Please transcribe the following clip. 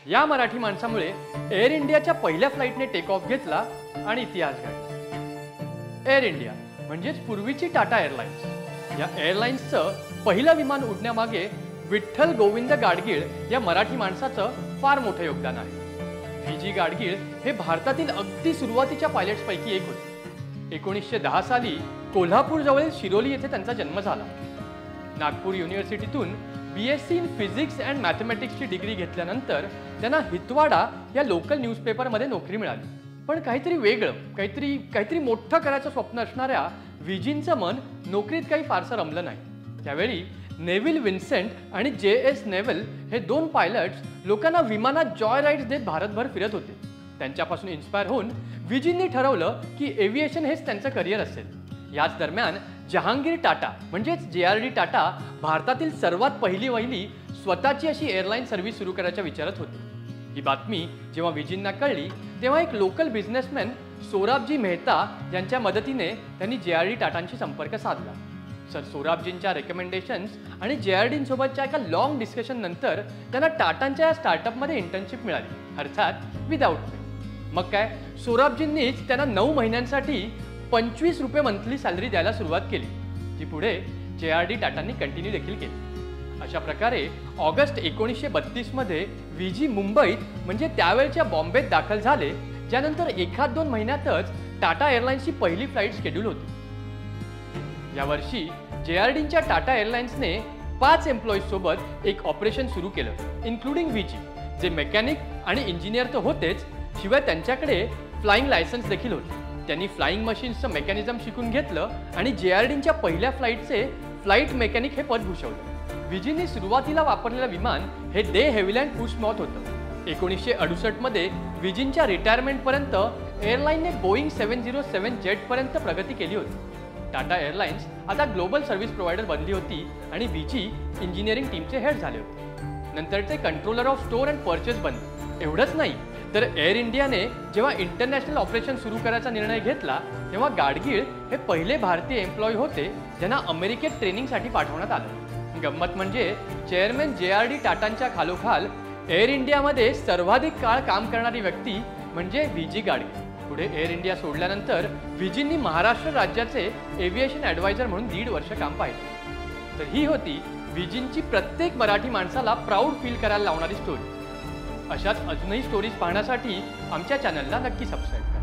या मराठी माणसामुळे एअर इंडियाच्या पहिल्या फ्लाईटने टेक ऑफ घेतला आणि इतिहास घडला। एअर इंडिया म्हणजेच पूर्वीची टाटा एअरलाइन्स। या एअरलाइन्सचं पहिलं विमान उडण्यामागे विठ्ठल गोविंद गाडगीळ या मराठी माणसाचं फार मोठं योगदान आहे। व्ही.जी. गाडगीळ हे भारतातील अगदी सुरुवातीच्या पायलट्सपैकी एक होते। 1910 साली कोल्हापूर जवळील शिरोली येथे त्यांचा जन्म झाला। नागपूर युनिव्हर्सिटीतून BSc इन फिजिक्स अँड मॅथमॅटिक्सची डिग्री घेतल्यानंतर त्यांना हितवाडा या लोकल न्यूजपेपरमध्ये नोकरी मिळाली। पण काहीतरी वेगळं, काहीतरी मोठं करायचं स्वप्न असणाऱ्या व्हीजींचं मन नोकरीत काही फारसं रमलं नाही। त्यावेळी नेव्हिल विन्सेंट आणि J.S. नेव्हिल हे दोन पायलट्स लोकांना विमानात जॉय राईड्स देत भारतभर फिरत होते। त्यांच्यापासून इन्स्पायर होऊन व्हीजींनी ठरवलं की एव्हिएशन हेच त्यांचं करिअर असेल। याच दरम्यान जहांगीर टाटा म्हणजेच JRD टाटा भारतातील सर्वात पहिली स्वतःची अशी एअरलाईन सर्व्हिस सुरू करायच्या विचारत होते। ही बातमी जेव्हा व्हीजींना कळली तेव्हा एक लोकल बिझनेसमॅन सोराबजी मेहता यांच्या मदतीने त्यांनी JRD टाटांशी संपर्क साधला। सर सोराबजींच्या रेकमेंडेशन्स आणि JRD सोबतच्या एका लॉंग डिस्कशन नंतर त्यांना टाटांच्या स्टार्टअपमध्ये इंटर्नशिप मिळाली, अर्थात विदाउट पे। मग काय, सोराबजींनीच त्यांना 9 महिन्यांसाठी 25 रुपये मंथली सॅलरी द्यायला सुरुवात केली, जी पुढे JRD टाटांनी कंटिन्यू देखील केली। अशा प्रकारे ऑगस्ट 1932 मध्ये व्हीजी मुंबईत म्हणजे त्यावेळच्या बॉम्बेत दाखल झाले, ज्यानंतर 1-2 महिन्यातच टाटा एअरलाइन्सची पहिली फ्लाईट शेड्यूल होती। या वर्षी JRDच्या टाटा एअरलाइन्सने 5 एम्प्लॉईज सोबत एक ऑपरेशन सुरू केलं, इन्क्लुडिंग व्हीजी, जे मेकॅनिक आणि इंजिनियर तर होतेच, शिवाय त्यांच्याकडे फ्लाइंग लायसन्स देखील होते। त्यांनी फ्लाइंग मशीन्सचं मेकॅनिझम शिकून घेतलं आणि JRDच्या पहिल्या फ्लाईटचे फ्लाईट मेकॅनिक हे पद भूषवलं। व्हीजींनी सुरुवातीला वापरलेलं विमान हे डे हेविलँड पुशमॉथ होतं। 1968 मध्ये व्हीजींच्या रिटायरमेंटपर्यंत एअरलाईनने बोईंग 707 जेटपर्यंत प्रगती केली होती। टाटा एअरलाइन्स आता ग्लोबल सर्व्हिस प्रोव्हायडर बनली होती आणि व्हीजी इंजिनिअरिंग टीमचे हेड झाले होते। नंतर ते controller of store and purchase बनले। एवढंच नाही तर एअर इंडियाने जेव्हा इंटरनॅशनल ऑपरेशन सुरू करायचा निर्णय घेतला तेव्हा गाडगीळ हे पहिले भारतीय एम्प्लॉई होते ज्यांना अमेरिकेत ट्रेनिंगसाठी पाठवण्यात आलं। गंमत म्हणजे चेअरमॅन JRD टाटांच्या खालोखाल एअर इंडियामध्ये सर्वाधिक काळ काम करणारी व्यक्ती म्हणजे व्हीजी गाडगीळ। पुढे एअर इंडिया सोडल्यानंतर व्हीजींनी महाराष्ट्र राज्याचे एव्हिएशन ॲडवायझर म्हणून 1.5 वर्ष काम पाहिलं। तर ही होती व्हीजींची प्रत्येक मराठी माणसाला प्राऊड फील करायला लावणारी स्टोरी। अशाच अजूनही स्टोरीज पाहण्यासाठी आमच्या चॅनलला नक्की सबस्क्राईब करा।